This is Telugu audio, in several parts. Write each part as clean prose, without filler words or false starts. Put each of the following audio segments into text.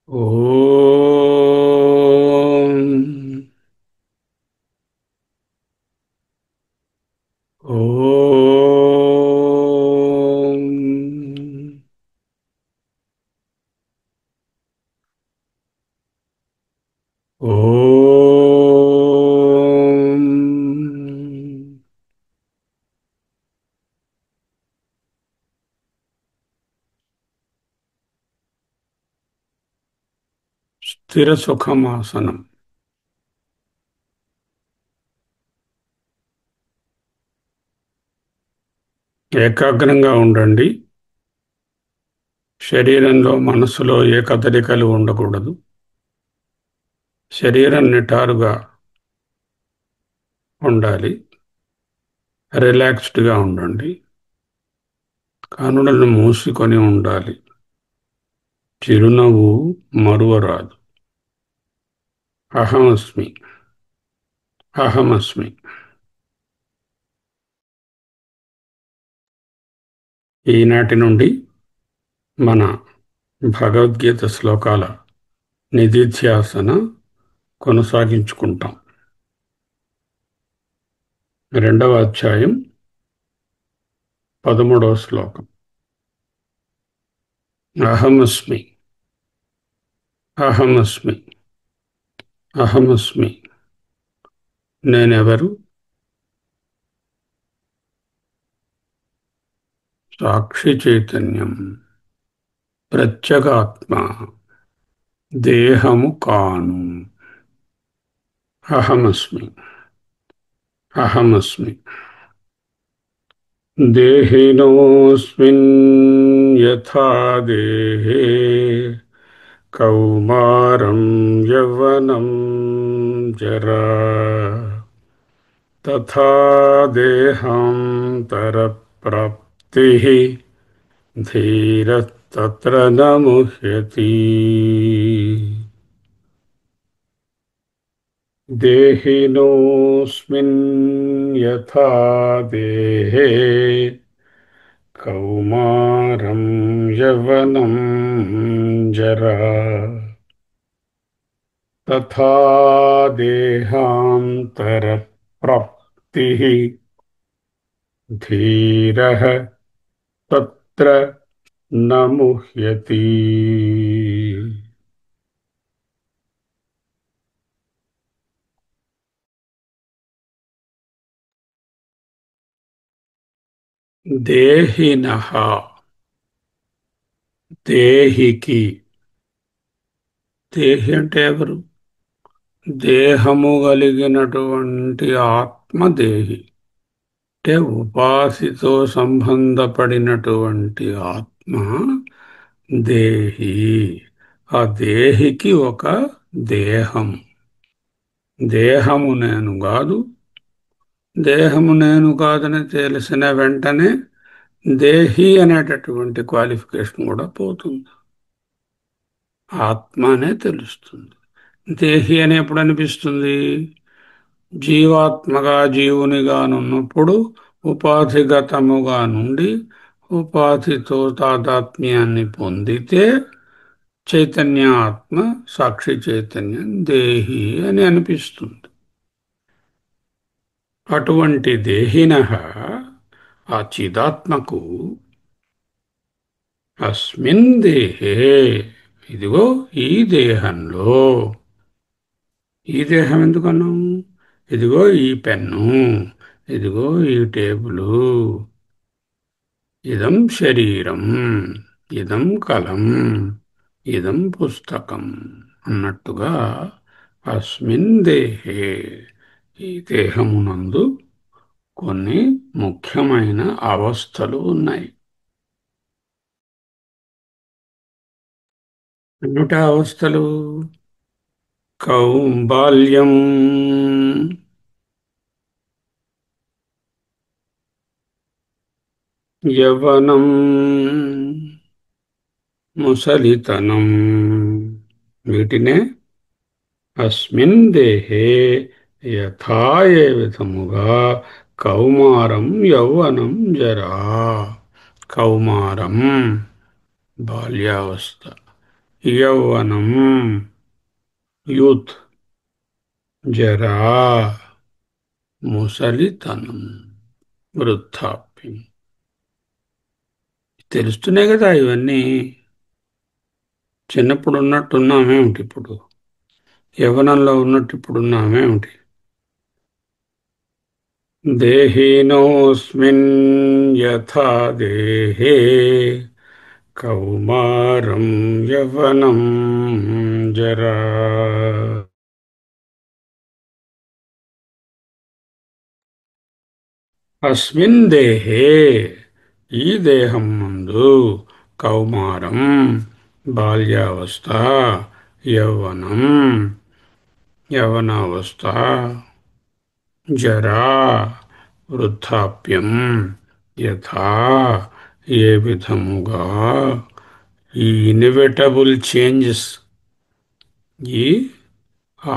ఓం ఓం ఓం స్థిర సుఖమాసనం. ఏకాగ్రంగా ఉండండి. శరీరంలో మనస్సులో ఏ కదలికలు ఉండకూడదు. శరీరం నిటారుగా ఉండాలి. రిలాక్స్డ్గా ఉండండి. కనులను మూసుకొని ఉండాలి. చిరునవ్వు మరువరాదు. అహమస్మి. అహమస్మి. ఈనాటి నుండి మన భగవద్గీత శ్లోకాల నిధిధ్యాసన కొనసాగించుకుంటాం. 2వ అధ్యాయం 13వ శ్లోకం. అహమస్మి. అహమస్మి. అహమస్మి. నేనెవరు? సాక్షి చైతన్యం. ప్రత్యేగాత్మ. దేహము కాను. అహమస్మి. అహమస్మి. దేహినోస్మిన్ యథా దేహే కౌమారం యవ్వనం జరా తథా దేహాంతరప్రాప్తిః ధీరస్తత్ర న ముహ్యతి. దేహినోస్మిన్ యథా దేహే కౌమారం యవ్వనం జరా తథా దేహాంతరప్రాప్తిః ధీరః తత్ర న ముహ్యతి. దేహినః. దేహికి. దేహి అంటే ఎవరు? దేహము కలిగినటువంటి ఆత్మదేహి అంటే ఉపాధితో సంబంధపడినటువంటి ఆత్మ దేహి. ఆ దేహికి ఒక దేహం. దేహము నేను కాదు. దేహము నేను కాదని తెలిసిన వెంటనే దేహి అనేటటువంటి క్వాలిఫికేషన్ కూడా పోతుంది. ఆత్మ అనే తెలుస్తుంది. దేహి అని ఎప్పుడు అనిపిస్తుంది? జీవాత్మగా జీవునిగానున్నప్పుడు ఉపాధిగతముగా నుండి ఉపాధితో తాదాత్మ్యాన్ని పొందితే చైతన్య ఆత్మ సాక్షి చైతన్యం దేహి అని అనిపిస్తుంది. అటువంటి దేహినః ఆ చిదాత్మకు అస్మిన్ దేహే ఇదిగో ఈ దేహంలో. ఈ దేహం ఎందుకన్నాం? ఇదిగో ఈ పెన్ను, ఇదిగో ఈ టేబులు, ఇదం శరీరం, ఇదం కలం, ఇదం పుస్తకం అన్నట్టుగా అస్మిన్ దేహే ఈ దేహమునందు కొన్ని ముఖ్యమైన అవస్థలు ఉన్నాయి. ఏమిటా అవస్థలు? కౌబాల్యం, యవ్వనం, ముసలితనం. వీటినే అస్మిన్ దేహే యథా ఏ విధముగా కౌమారం యౌవనం జరా. కౌమారం బాల్యావస్థ, యౌవనం యూత్, జరా ముసలితనం, వృద్ధాప్యం. తెలుస్తున్నాయి కదా ఇవన్నీ. చిన్నప్పుడు ఉన్నట్టున్నామేమిటి ఇప్పుడు? యవ్వనంలో ఉన్నట్టు ఇప్పుడున్నామేమిటి? దేహినోస్మిన్ యథా దేహే కౌమారం యవ్వనం జరా. అస్మిన్ దేహే, ఈ దేహం నందు, కౌమారం బాల్యావస్థ, యౌవనం యవనావస్థ, జరా వృద్ధాప్యం, యథా ఏ విధముగా, ఈ ఇన్ఎవిటబుల్ చేంజెస్, ఈ ఆ,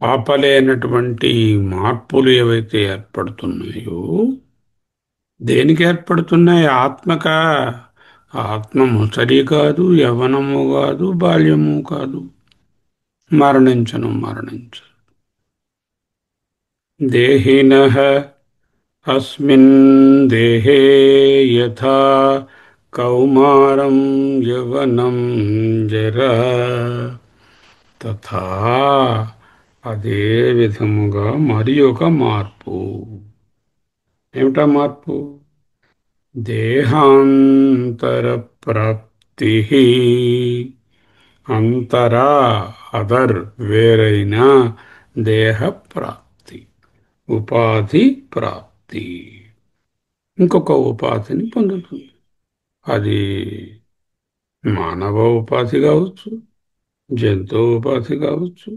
ఆపలేనటువంటి మార్పులు ఏవైతే ఏర్పడుతున్నాయో, దేనికి ఏర్పడుతున్నాయి? ఆత్మక. ఆత్మ ముసలి కాదు, యవ్వనము కాదు, బాల్యము కాదు. మరణించు. దేహినః అస్మిన్ దేహే యథా కౌమారం యవ్వనం జరా, తథా అదే విధముగా మరి ఒక మార్పు. ఏమిటా మార్పు? దేహాంతర ప్రాప్తి. అంతరా, అదర్, వేరైన, దేహ ప్రాప్తి, ఉపాధి ప్రాప్తి. ఇంకొక ఉపాధిని పొందుతుంది. అది మానవ ఉపాధి కావచ్చు, జంతు ఉపాధి కావచ్చు,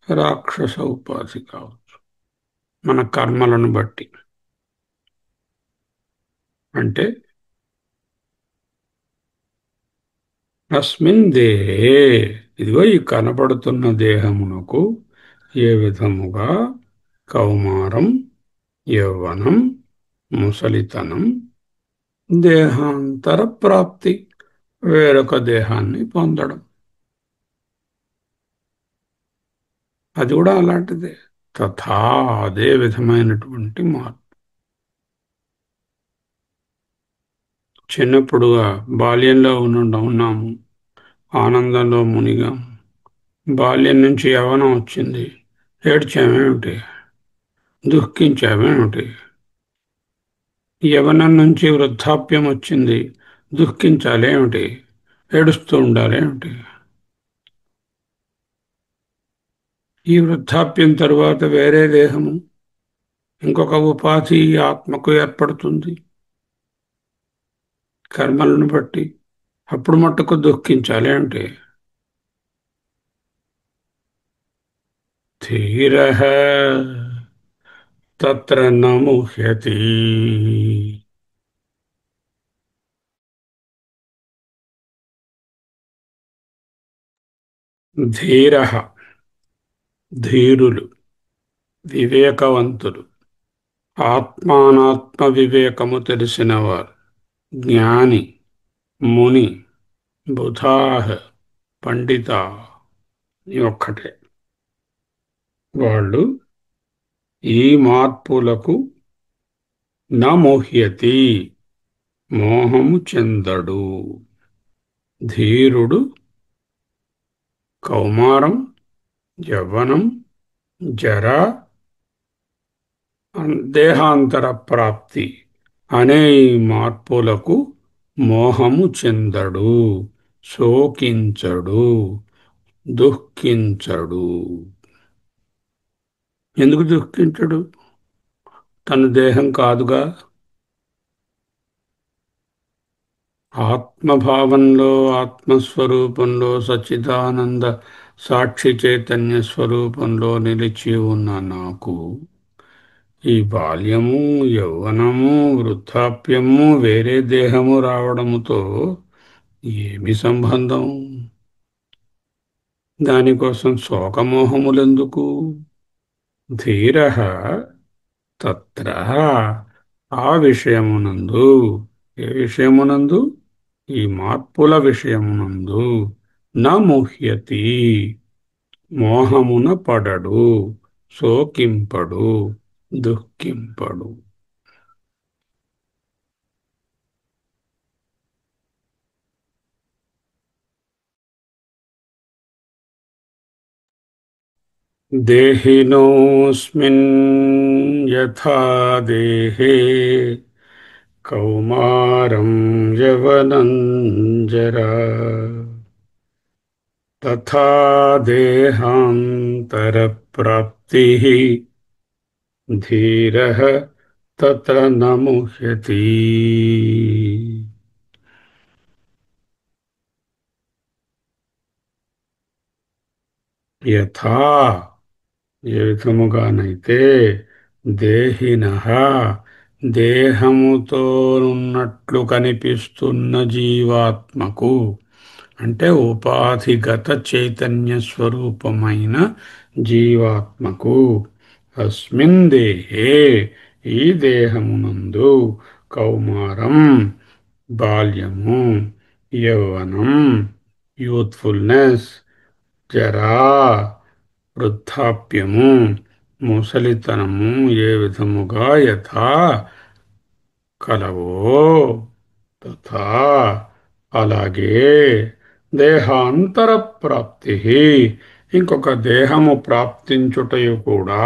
రాక్షస ఉపాధి కావచ్చు. మన కర్మలను బట్టి. అంటే అస్మిన్ దేహే, ఇదిగో ఈ కనపడుతున్న దేహమునకు ఏ విధముగా కౌమారం, యౌవనం, ముసలితనం, దేహాంతర ప్రాప్తి, వేరొక దేహాన్ని పొందడం, అది కూడా అలాంటిదే. తథా, అదే విధమైనటువంటి మార్పు. చిన్నప్పుడుగా బాల్యంలో ఉన్నాము, ఆనందంలో మునిగాం. బాల్యం నుంచి యవ్వనం వచ్చింది, ఏడ్చామేమిటి? దుఃఖించామేమిటి? యవ్వనం నుంచి వృద్ధాప్యం వచ్చింది, దుఃఖించాలేమిటి? ఏడుస్తూ ఉండాలేమిటి? ఈ వృద్ధాప్యం తరువాత వేరే దేహము, ఇంకొక ఉపాధి ఆత్మకు ఏర్పడుతుంది కర్మలను బట్టి. అప్పుడు మట్టుకు దుఃఖించాలేమిటి? ధీరః తత్ర న ముహ్యతి. ధీరః, ధీరులు, వివేకవంతులు, ఆత్మానాత్మ వివేకము తెలిసినవారు, జ్ఞాని, ముని, బుధాః, పండిత, ఈ ఒక్కటే. వాళ్ళు ఈ మార్పులకు న మోహ్యతి, మోహము చెందడు. ధీరుడు కౌమారం, యవ్వనం, జర, దేహాంతర ప్రాప్తి అనే ఈ మార్పులకు మోహము చెందడు, శోకించడు, దుఃఖించడు. ఎందుకు దుఃఖించడు? తన దేహం కాదుగా. ఆత్మభావంలో, ఆత్మస్వరూపంలో, సచ్చిదానంద సాక్షి చైతన్య స్వరూపంలో నిలిచి ఉన్న నాకు ఈ బాల్యము, యౌవనము, వృద్ధాప్యము, వేరే దేహము రావడముతో ఏమి సంబంధం? దానికోసం శోకమోహములెందుకు? ధీరః తత్ర, ఆ విషయమునందు. ఏ విషయమునందు? ఈ మార్పుల విషయమునందు. న ముహ్యతి మోహమున పడడు, శోకింపడు, దుఃఖింపడు. దేహినోస్మిన్ యథా దేహే కౌమారం యవనం జరా తథా దేహాంతరప్రాప్తిః ధీరః తత్ర న ముహ్యతి. యథా ఏ విధముగానైతే దేహినః దేహముతోనున్నట్లు కనిపిస్తున్న జీవాత్మకు, అంటే ఉపాధిగత చైతన్య స్వరూపమైన జీవాత్మకు, అస్మిన్ దేహే ఈ దేహమునందు, కౌమారం బాల్యము, యౌవనం యూత్ఫుల్నెస్, జరా వృద్ధాప్యము ముసలితనము ఏ విధముగా యథా కలవో తథా అలాగే దేహాంతర ప్రాప్తి ఇంకొక దేహము ప్రాప్తించుటయు కూడా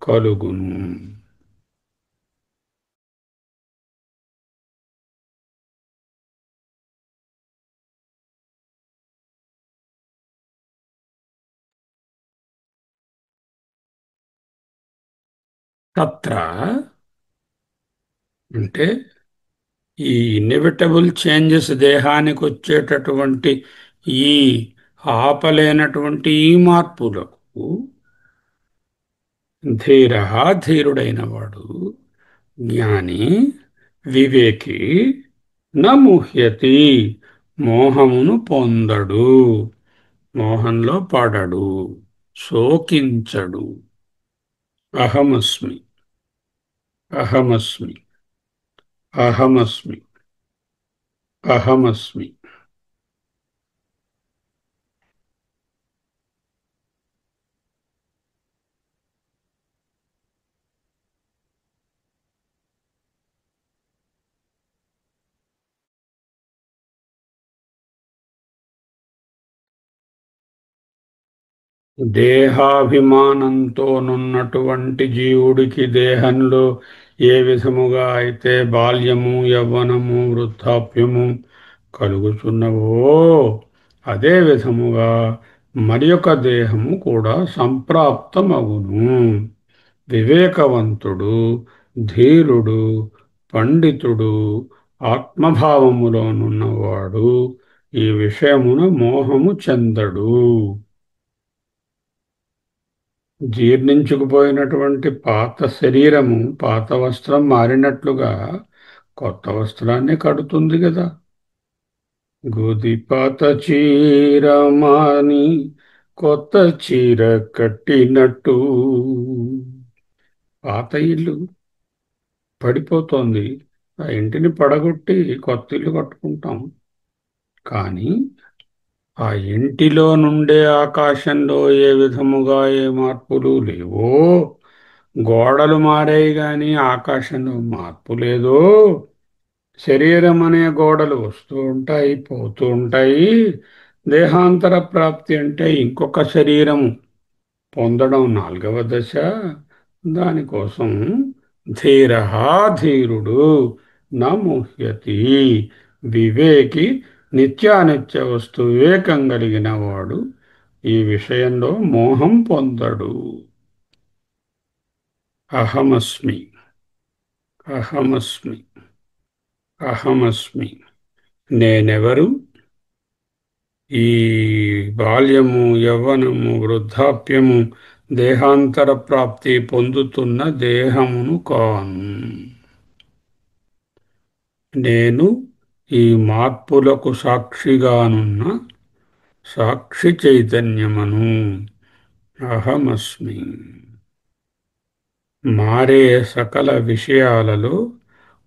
కలుగును. తత్ర అంటే ఈ ఇన్ఎవిటబుల్ చేంజెస్ దేహానికి వచ్చేటటువంటి ఈ ఆపలేనటువంటి ఈ మార్పులకు ధీర ధీరుడైనవాడు, జ్ఞాని, వివేకి న ముహ్యతి మోహమును పొందడు, మోహంలో పడడు, శోకించడు. అహమస్మి, అహమస్మి, అహమస్మి, అహమస్మి. దేహాభిమానంతోనున్నటువంటి జీవుడికి దేహంలో ఏ విధముగా అయితే బాల్యము, యవ్వనము, వృద్ధాప్యము కలుగుతున్నవో అదే విధముగా మరి ఒక దేహము కూడా సంప్రాప్తమగును. వివేకవంతుడు, ధీరుడు, పండితుడు, ఆత్మభావములోనున్నవాడు ఈ విషయమున మోహము చెందడు. జీర్ణించుకుపోయినటువంటి పాత శరీరము, పాత వస్త్రం మారినట్లుగా కొత్త వస్త్రాన్ని కడుతుంది కదా. పాత చీర మాని కొత్త చీర కట్టినట్టు. పాత ఇల్లు పడిపోతోంది, ఆ ఇంటిని పడగొట్టి కొత్త ఇల్లు కట్టుకుంటాం. కానీ ఆ ఇంటిలో నుండే ఆకాశంలో ఏ విధముగా ఏ మార్పులు లేవో, గోడలు మారాయి గాని ఆకాశంలో మార్పు లేదో, శరీరం అనే గోడలు వస్తూ ఉంటాయి, పోతూ ఉంటాయి. దేహాంతర ప్రాప్తి అంటే ఇంకొక శరీరము పొందడం నాలుగవ దశ. దానికోసం ధీర ధీరుడు నా ముహ్యతి వివేకి, నిత్యానిత్య వస్తు వివేకం కలిగిన వాడు ఈ విషయంలో మోహం పొందడు. అహమస్మి, అహమస్మి, అహమస్మి. నేనెవరు? ఈ బాల్యము, యవ్వనము, వృద్ధాప్యము, దేహాంతర ప్రాప్తి పొందుతున్న దేహమును కాను. నేను ఈ మార్పులకు సాక్షిగానున్న సాక్షి చైతన్యమను. అహమస్మి. మారే సకల విషయాలలో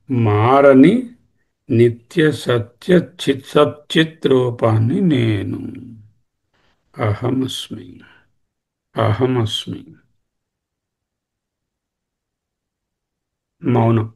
మారని నిత్య సత్య చిత్ సచ్చిత్ రూపాన్ని నేను. అహమస్మి. అహమస్మి. మౌనం.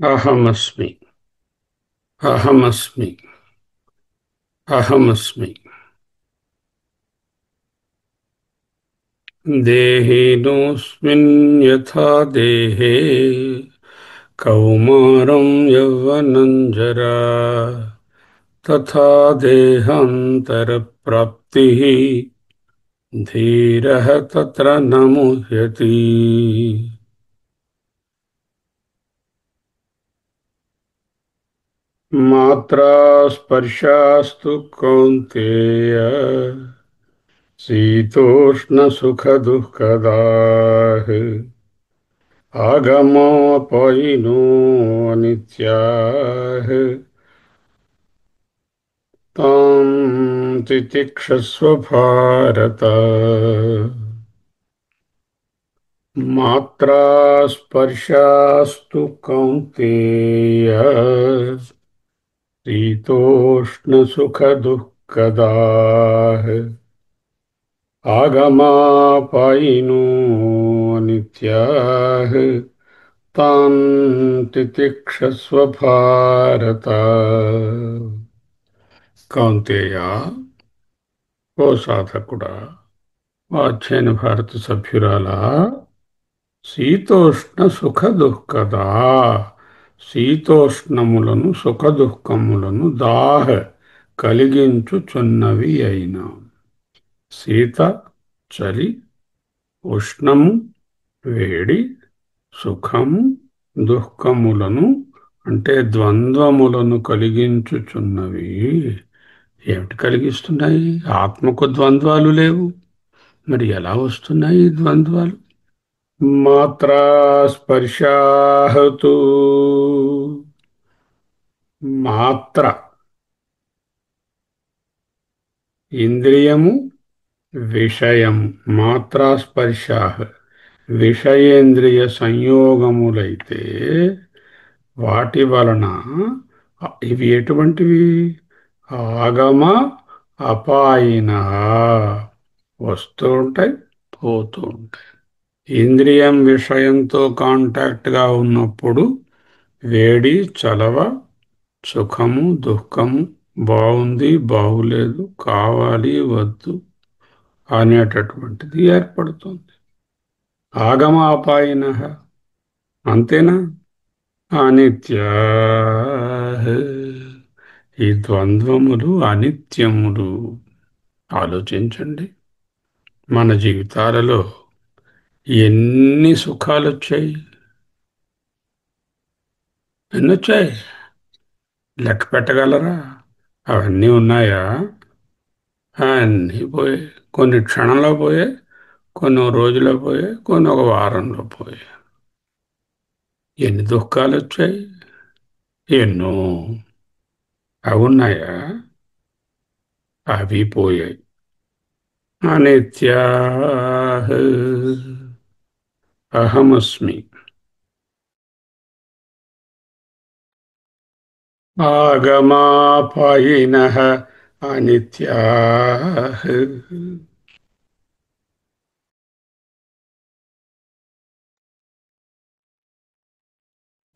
అహమస్మి. అహమస్మి. అహమస్మి. దేహినోऽస్మిన్ యథా దేహే కౌమారం యౌవనం జరా తథా దేహాంతరప్రాప్తిః ధీరః తత్ర న ముహ్యతి. మాత్రా స్పర్శాస్తు కౌంతేయ శీతోష్ణసుఖదుఃఖదాః ఆగమోపైనో అనిత్యాః తాం తితిక్షస్వ భారత. మాత్రా స్పర్శాస్తు కౌంతేయ శీతోష్ణసుఖదుఃఖదాః ఆగమాపాయినో నిత్యాః తాన్ తితిక్షస్వ భారత. కౌంతేయ, ఓ సాధకుడా, ఓ అధ్యయన భారత సభ్యురాలా, శీతోష్ణ సుఖ దుఃఖదా, శీతోష్ణములను సుఖ దుఃఖములను దాహ కలిగించుచున్నవి అయిన. శీత చలి, ఉష్ణము వేడి, సుఖము దుఃఖములను అంటే ద్వంద్వములను కలిగించుచున్నవి. ఏమిటి కలిగిస్తున్నాయి? ఆత్మకు ద్వంద్వాలు లేవు, మరి ఎలా వస్తున్నాయి ఈ ద్వంద్వాలు? మాత్రా స్పర్శాహతు మాత్ర ఇంద్రియము విషయం మాత్రాస్పర్శ విషయేంద్రియ సంయోగములైతే వాటి వలన ఇవి ఎటువంటివి ఆగమ అపాయిన వస్తూ ఉంటాయి పోతూ ఉంటాయి. ఇంద్రియం విషయంతో కాంటాక్ట్గా ఉన్నప్పుడు వేడి చలవ సుఖము దుఃఖము బాగుంది బాగులేదు కావాలి వద్దు అనేటటువంటిది ఏర్పడుతుంది. ఆగమాపాయిన అంతేనా అనిత్యా ఈ ద్వంద్వములు అనిత్యములు. ఆలోచించండి, మన జీవితాలలో ఎన్ని సుఖాలు వచ్చాయి, ఎన్ని వచ్చాయి లెక్క పెట్టగలరా? అవన్నీ ఉన్నాయా? అన్నీ పోయాయి. కొన్ని క్షణంలో పోయాయి, కొన్ని ఓ రోజులో పోయాయి, కొన్ని ఒక వారంలో పోయాయి. ఎన్ని దుఃఖాలు వచ్చాయి, ఎన్నో. అవి ఉన్నాయా? అవి పోయాయి. అనిత్యా అహమస్మి ఆగమాపాయినః అనిత్యాః.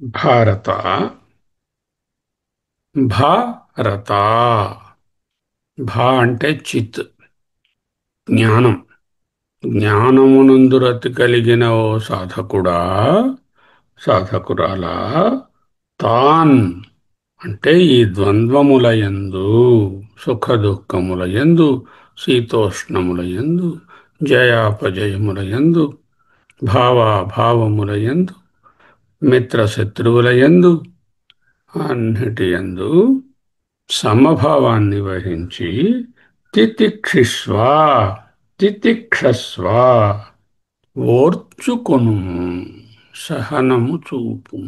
భారత భారత భా అంటే చిత్ జ్ఞానం. జ్ఞానమునందు రతి కలిగిన ఓ సాధకుడా సాధకురాలా, తాన్ అంటే ఈ ద్వంద్వముల యందు సుఖ దుఃఖముల యందు శీతోష్ణముల యందు జయాపజయముల యందు భావాభావముల యందు మిత్రశత్రువుల యందు అన్నిటి యందు సమభావాన్ని వహించి తితిక్షిష్వ తితిక్షస్వ ఓర్చుకొను సహనము చూపు.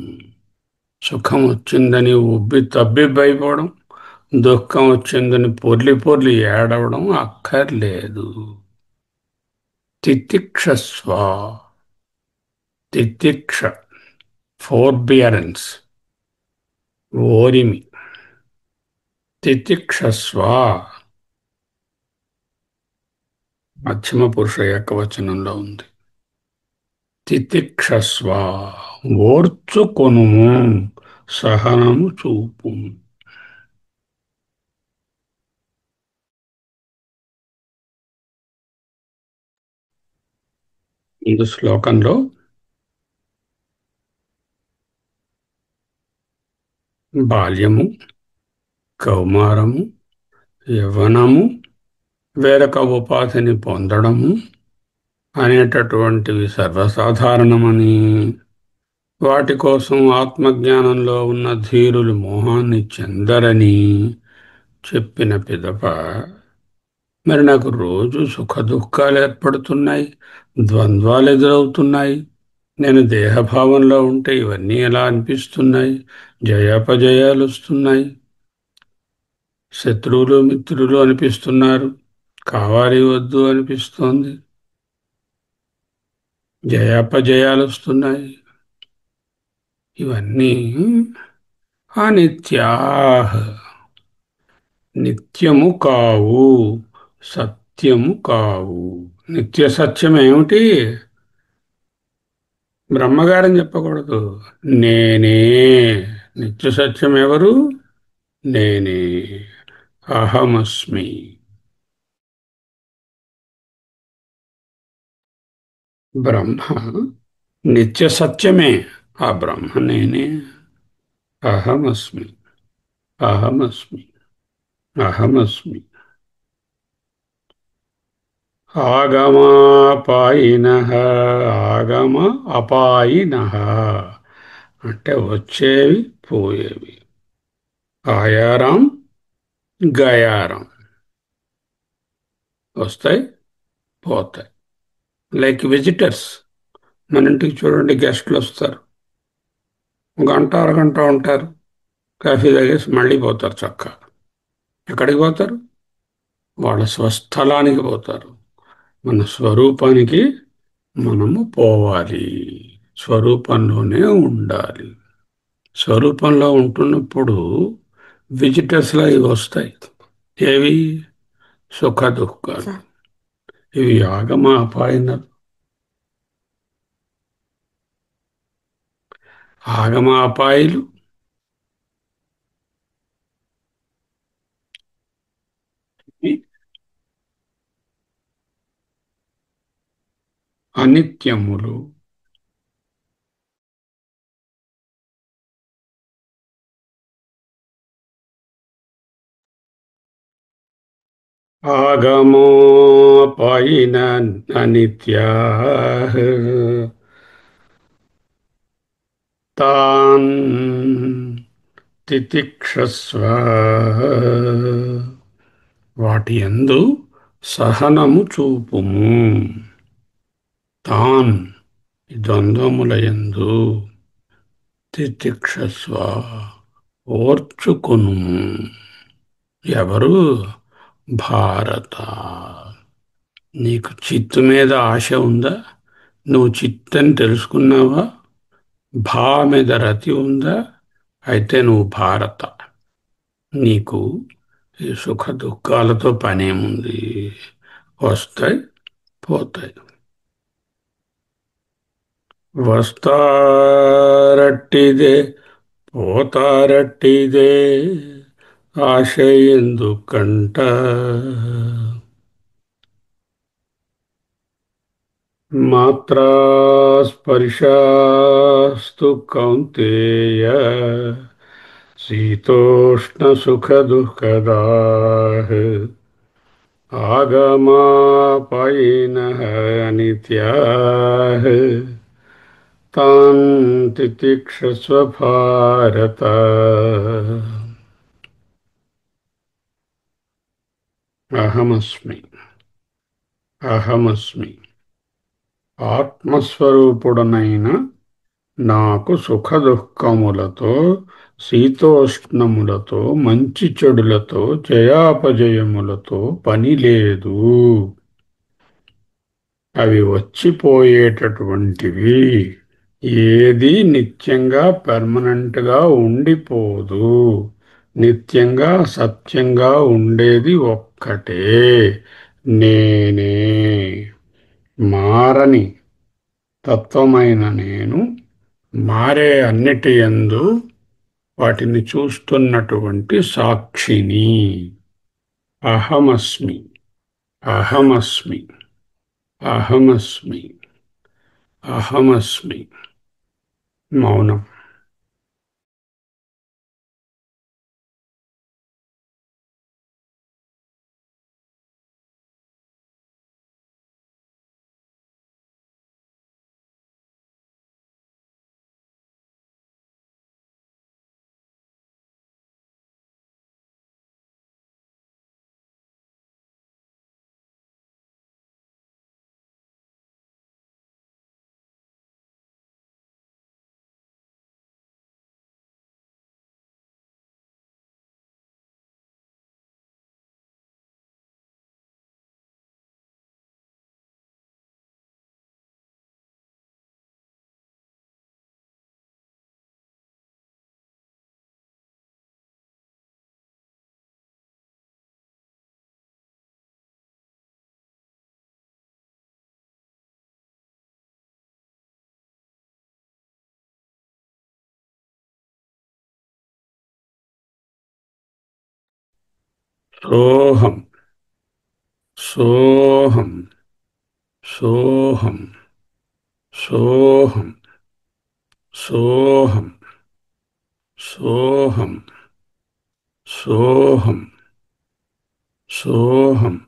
సుఖం వచ్చిందని ఉబ్బి తబ్బిబ్బైపోవడం, దుఃఖం వచ్చిందని పొర్లి పొర్లి ఏడవడం అక్కర్లేదు. తితిక్షస్వ తితిక్ష ఫోర్బియరెన్స్ ఓరిమి. తితిక్షస్వ మధ్యమ పురుష ఏకవచనంలో ఉంది. తితిక్షస్వ ఓర్చుకొనుము సహనము చూపు. ఈ శ్లోకంలో బాల్యము కౌమారము యవ్వనము వేరొక ఉపాధిని పొందడము అనేటటువంటివి సర్వసాధారణమని, వాటి కోసం ఆత్మజ్ఞానంలో ఉన్న ధీరులు మోహాన్ని చెందరని చెప్పిన పిదప మరి నాకు రోజు సుఖ దుఃఖాలు ఏర్పడుతున్నాయి, ద్వంద్వాలు ఎదురవుతున్నాయి, నేను దేహభావంలో ఉంటే ఇవన్నీ ఎలా అనిపిస్తున్నాయి, జయాపజయాలు వస్తున్నాయి, శత్రువులు మిత్రులు అనిపిస్తున్నారు, కావాలి వద్దు అనిపిస్తోంది, జయాపజయాలు వస్తున్నాయి, ఇవన్నీ అనిత్యాః నిత్యము కావు, సత్యము కావు. నిత్య సత్యం ఏమిటి? బ్రహ్మగారని చెప్పకూడదు, నేనే. నిత్య సత్యం ఎవరు? నేనే. అహమస్మి. బ్రహ్మ నిత్య సత్యమే. ఆ బ్రహ్మ నేనే. అహమస్మి అహమస్మి అహమస్మి. ఆగమాపాయినః ఆగమ అపాయినః అంటే వచ్చేవి పోయేవి. ఆయారం గయారం వస్తాయి పోతాయి. Like visitors. మన ఇంటికి చూడండి, గెస్ట్లు వస్తారు, గంట అరగంట ఉంటారు, కాఫీ తాగేసి మళ్ళీ పోతారు చక్క. ఎక్కడికి పోతారు? వాళ్ళ స్వస్థలానికి పోతారు. మన స్వరూపానికి మనము పోవాలి. స్వరూపంలోనే ఉండాలి. స్వరూపంలో ఉంటున్నప్పుడు విజిటర్స్లా ఇవి వస్తాయి. ఏవి? సుఖ దుఃఖాలు. ఇవి ఆగమ అపాయన ఆగమ అపాయాలు. ఇవి అనిత్యములు. ఆగమోపాయిన అనిత్యా తాన్ తితిక్షస్వ. వాటి యందు సహనము చూపుము. తాన్ ఈ ద్వంద్వములయందు తితిక్షస్వ ఓర్చుకొనుము. ఎవరు? భారత. నీకు చిత్తు మీద ఆశ ఉందా? నువ్వు చిత్తని తెలుసుకున్నావా? భా మీద రతి ఉందా? అయితే నువ్వు భారత. నీకు ఈ సుఖ దుఃఖాలతో పనేముంది? వస్తాయి, పోతాయి. వస్తారట్టిదే, పోతారట్టిదే, ఆశ ఎందుకంట. మాత్రా స్పర్శాస్తు కౌంతేయ శీతోష్ణసుఖదుఃఖదాః ఆగమాపైనః అనిత్యాః తాన్ తితిక్షస్వ భారత. అహమస్మి. అహమస్మి. ఆత్మస్వరూపుడనైన నాకు సుఖదుఃఖములతో, శీతోష్ణములతో, మంచి చెడులతో, జయాపజయములతో పని లేదు. అవి వచ్చిపోయేటటువంటివి. ఏది నిత్యంగా పెర్మనెంట్గా ఉండిపోదు. నిత్యంగా సత్యంగా ఉండేది ఒక్కటే, నేనే. మారని తత్వమైన నేను మారే అన్నిటి యందు వాటిని చూస్తున్నటువంటి సాక్షిని. అహమస్మి. అహమస్మి. అహమస్మి. అహమస్మి. మౌనం. సోహం. సోహం. సోహం. సోహం. సోహం. సోహం. సోహం. సోహం.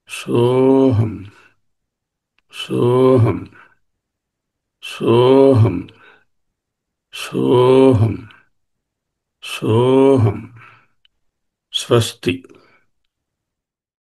సోహం. సోహం. సోహం. సోహం. సోహం. స్వస్తి.